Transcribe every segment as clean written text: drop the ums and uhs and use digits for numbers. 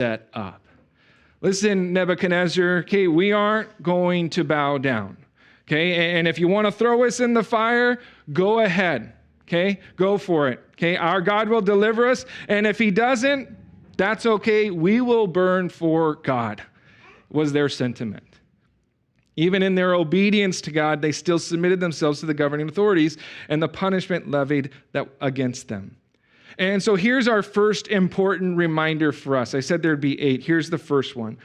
set up. Listen, Nebuchadnezzar, okay, we aren't going to bow down, okay? And if you want to throw us in the fire, go ahead, okay? Go for it, okay? Our God will deliver us, and if he doesn't, that's okay. We will burn for God, was their sentiment. Even in their obedience to God, they still submitted themselves to the governing authorities and the punishment levied against them. And so here's our first important reminder for us. I said there'd be 8. Here's the first one.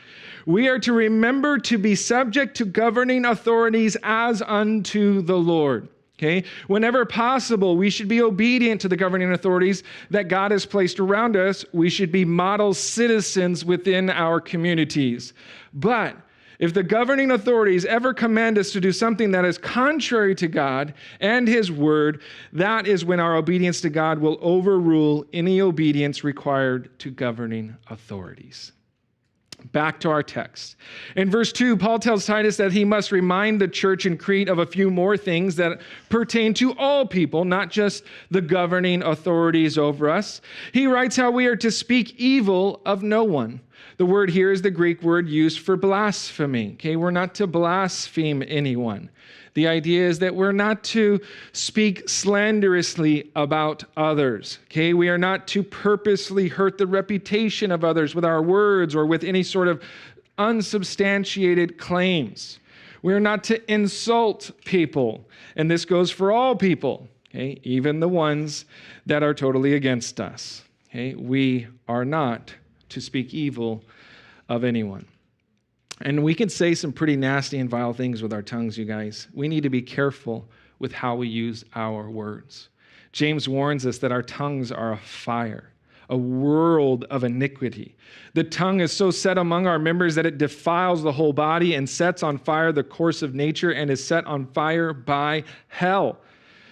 We are to remember to be subject to governing authorities as unto the Lord. Okay? Whenever possible, we should be obedient to the governing authorities that God has placed around us. We should be model citizens within our communities. But if the governing authorities ever command us to do something that is contrary to God and his word, that is when our obedience to God will overrule any obedience required to governing authorities. Back to our text. In verse 2, Paul tells Titus that he must remind the church in Crete of a few more things that pertain to all people, not just the governing authorities over us. He writes how we are to speak evil of no one. The word here is the Greek word used for blasphemy. Okay, we're not to blaspheme anyone. The idea is that we're not to speak slanderously about others. Okay, we are not to purposely hurt the reputation of others with our words or with any sort of unsubstantiated claims. We are not to insult people, and this goes for all people. Okay, even the ones that are totally against us. Okay, we are not to speak evil of anyone. And we can say some pretty nasty and vile things with our tongues, you guys. We need to be careful with how we use our words. James warns us that our tongues are a fire, a world of iniquity. The tongue is so set among our members that it defiles the whole body and sets on fire the course of nature and is set on fire by hell.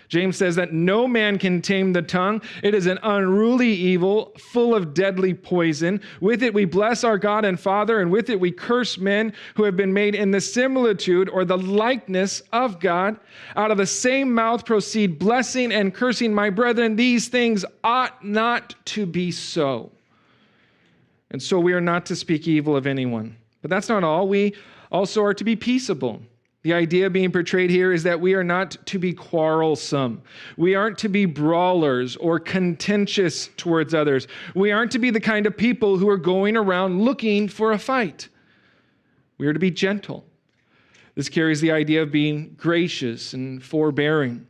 James says that no man can tame the tongue. It is an unruly evil, full of deadly poison. With it we bless our God and Father, and with it we curse men who have been made in the similitude or the likeness of God. Out of the same mouth proceed blessing and cursing. My brethren, these things ought not to be so. And so we are not to speak evil of anyone. But that's not all. We also are to be peaceable. The idea being portrayed here is that we are not to be quarrelsome. We aren't to be brawlers or contentious towards others. We aren't to be the kind of people who are going around looking for a fight. We are to be gentle. This carries the idea of being gracious and forbearing.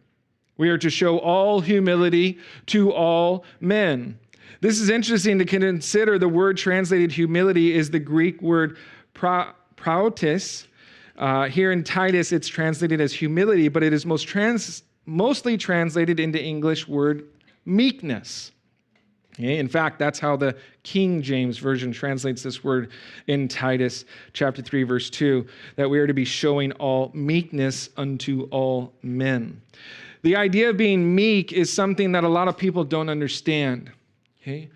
We are to show all humility to all men. This is interesting to consider. The word translated humility is the Greek word praotes. Here in Titus, it's translated as humility, but it is mostly translated into English word meekness. Okay? In fact, that's how the King James Version translates this word in Titus chapter 3, verse 2, that we are to be showing all meekness unto all men. The idea of being meek is something that a lot of people don't understand. Okay?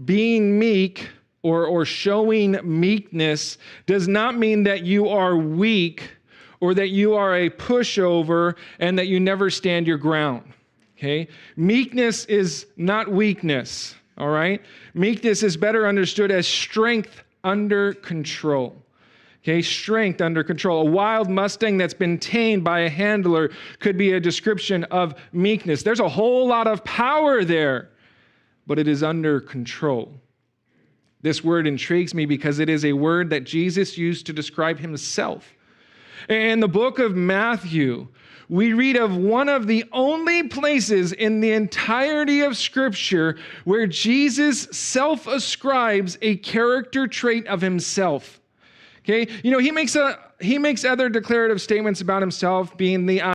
Being meek or showing meekness does not mean that you are weak or that you are a pushover and that you never stand your ground. Okay? Meekness is not weakness, all right? Meekness is better understood as strength under control. Okay, strength under control. A wild Mustang that's been tamed by a handler could be a description of meekness. There's a whole lot of power there, but it is under control. This word intrigues me because it is a word that Jesus used to describe himself. In the book of Matthew, we read of one of the only places in the entirety of Scripture where Jesus self-ascribes a character trait of himself. Okay, he makes other declarative statements about himself, being the